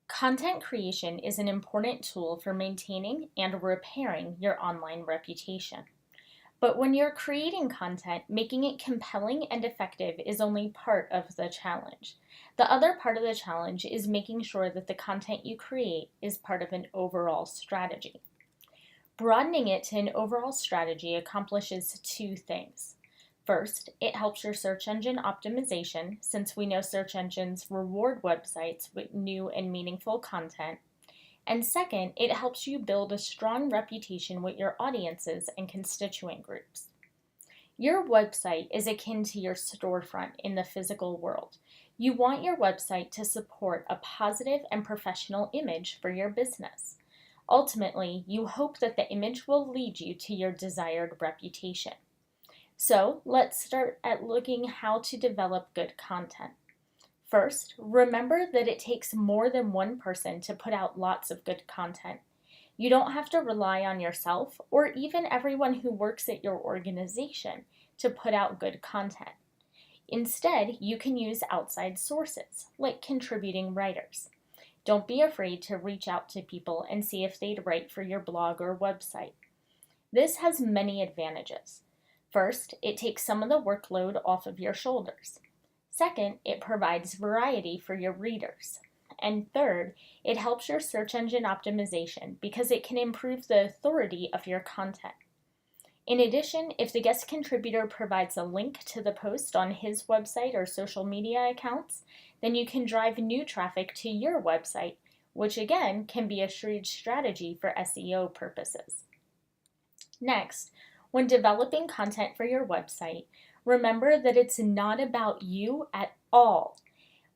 Content creation is an important tool for maintaining and repairing your online reputation. But when you're creating content, making it compelling and effective is only part of the challenge. The other part of the challenge is making sure that the content you create is part of an overall strategy. Broadening it to an overall strategy accomplishes two things. First, it helps your search engine optimization, since we know search engines reward websites with new and meaningful content. And second, it helps you build a strong reputation with your audiences and constituent groups. Your website is akin to your storefront in the physical world. You want your website to support a positive and professional image for your business. Ultimately, you hope that the image will lead you to your desired reputation. So let's start at looking how to develop good content. First, remember that it takes more than one person to put out lots of good content. You don't have to rely on yourself or even everyone who works at your organization to put out good content. Instead, you can use outside sources, like contributing writers. Don't be afraid to reach out to people and see if they'd write for your blog or website. This has many advantages. First, it takes some of the workload off of your shoulders. Second, it provides variety for your readers. And third, it helps your search engine optimization because it can improve the authority of your content. In addition, if the guest contributor provides a link to the post on his website or social media accounts, then you can drive new traffic to your website, which again can be a shrewd strategy for SEO purposes. Next, when developing content for your website, remember that it's not about you at all.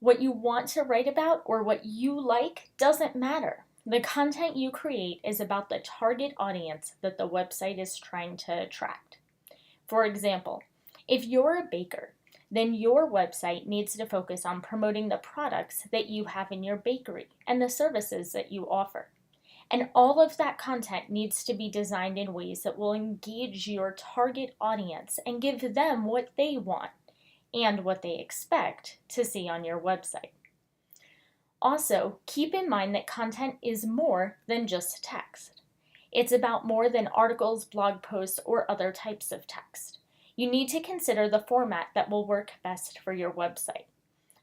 What you want to write about or what you like doesn't matter. The content you create is about the target audience that the website is trying to attract. For example, if you're a baker, then your website needs to focus on promoting the products that you have in your bakery and the services that you offer. And all of that content needs to be designed in ways that will engage your target audience and give them what they want and what they expect to see on your website. Also, keep in mind that content is more than just text. It's about more than articles, blog posts, or other types of text. You need to consider the format that will work best for your website.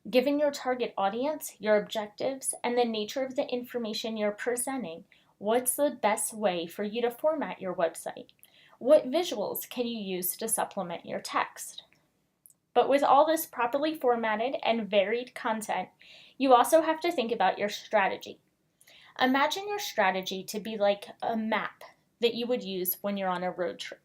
Given your target audience, your objectives, and the nature of the information you're presenting, what's the best way for you to format your website? What visuals can you use to supplement your text? But with all this properly formatted and varied content, you also have to think about your strategy. Imagine your strategy to be like a map that you would use when you're on a road trip.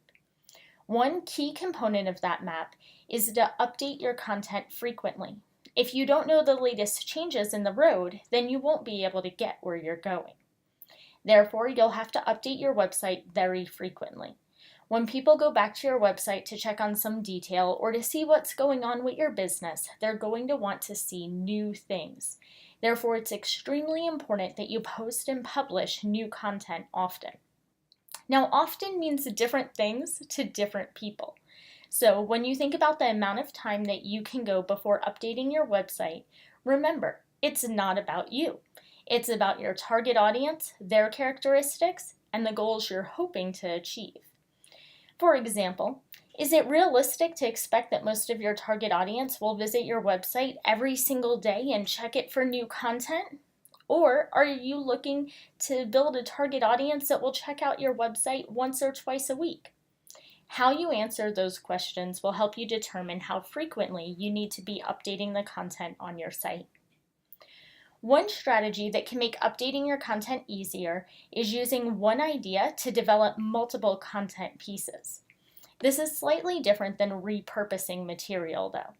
One key component of that map is to update your content frequently. If you don't know the latest changes in the road, then you won't be able to get where you're going. Therefore, you'll have to update your website very frequently. When people go back to your website to check on some detail or to see what's going on with your business, they're going to want to see new things. Therefore, it's extremely important that you post and publish new content often. Now, often means different things to different people. So when you think about the amount of time that you can go before updating your website, remember, it's not about you. It's about your target audience, their characteristics, and the goals you're hoping to achieve. For example, is it realistic to expect that most of your target audience will visit your website every single day and check it for new content? Or are you looking to build a target audience that will check out your website once or twice a week? How you answer those questions will help you determine how frequently you need to be updating the content on your site. One strategy that can make updating your content easier is using one idea to develop multiple content pieces. This is slightly different than repurposing material, though.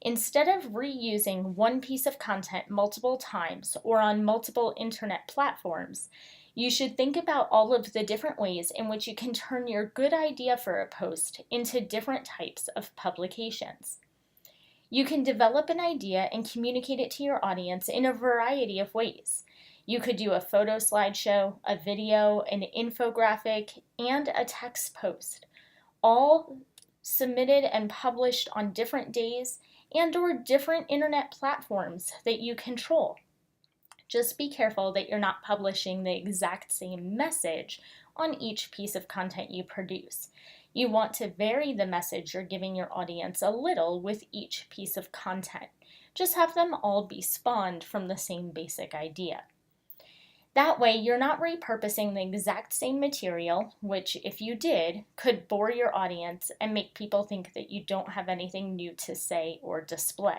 Instead of reusing one piece of content multiple times or on multiple internet platforms, you should think about all of the different ways in which you can turn your good idea for a post into different types of publications. You can develop an idea and communicate it to your audience in a variety of ways. You could do a photo slideshow, a video, an infographic, and a text post, all submitted and published on different days and/or different internet platforms that you control. Just be careful that you're not publishing the exact same message on each piece of content you produce. You want to vary the message you're giving your audience a little with each piece of content. Just have them all be spawned from the same basic idea. That way, you're not repurposing the exact same material, which, if you did, could bore your audience and make people think that you don't have anything new to say or display.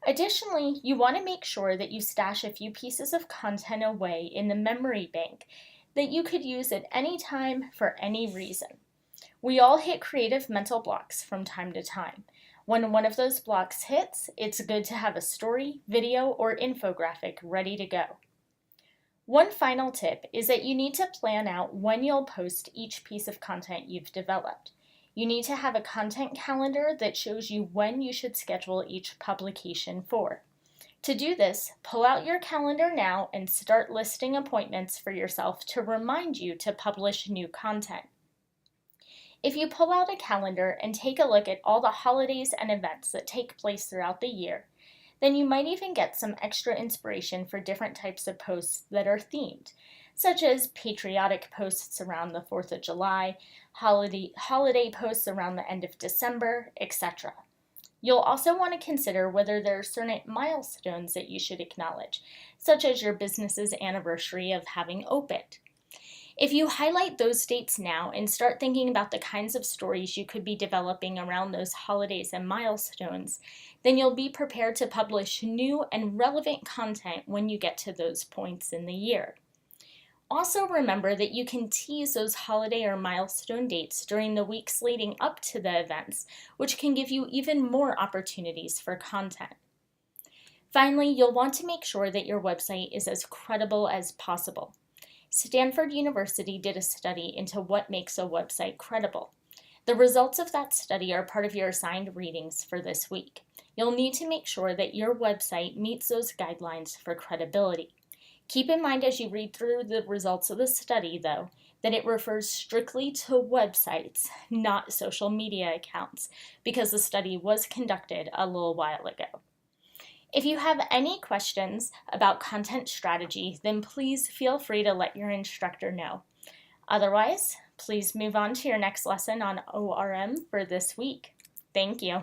Additionally, you want to make sure that you stash a few pieces of content away in the memory bank that you could use at any time for any reason. We all hit creative mental blocks from time to time. When one of those blocks hits, it's good to have a story, video, or infographic ready to go. One final tip is that you need to plan out when you'll post each piece of content you've developed. You need to have a content calendar that shows you when you should schedule each publication for. To do this, pull out your calendar now and start listing appointments for yourself to remind you to publish new content. If you pull out a calendar and take a look at all the holidays and events that take place throughout the year, then you might even get some extra inspiration for different types of posts that are themed, such as patriotic posts around the 4th of July, holiday posts around the end of December, etc. You'll also want to consider whether there are certain milestones that you should acknowledge, such as your business's anniversary of having opened. If you highlight those dates now and start thinking about the kinds of stories you could be developing around those holidays and milestones, then you'll be prepared to publish new and relevant content when you get to those points in the year. Also remember that you can tease those holiday or milestone dates during the weeks leading up to the events, which can give you even more opportunities for content. Finally, you'll want to make sure that your website is as credible as possible. Stanford University did a study into what makes a website credible. The results of that study are part of your assigned readings for this week. You'll need to make sure that your website meets those guidelines for credibility. Keep in mind as you read through the results of the study, though, that it refers strictly to websites, not social media accounts, because the study was conducted a little while ago. If you have any questions about content strategy, then please feel free to let your instructor know. Otherwise, please move on to your next lesson on ORM for this week. Thank you.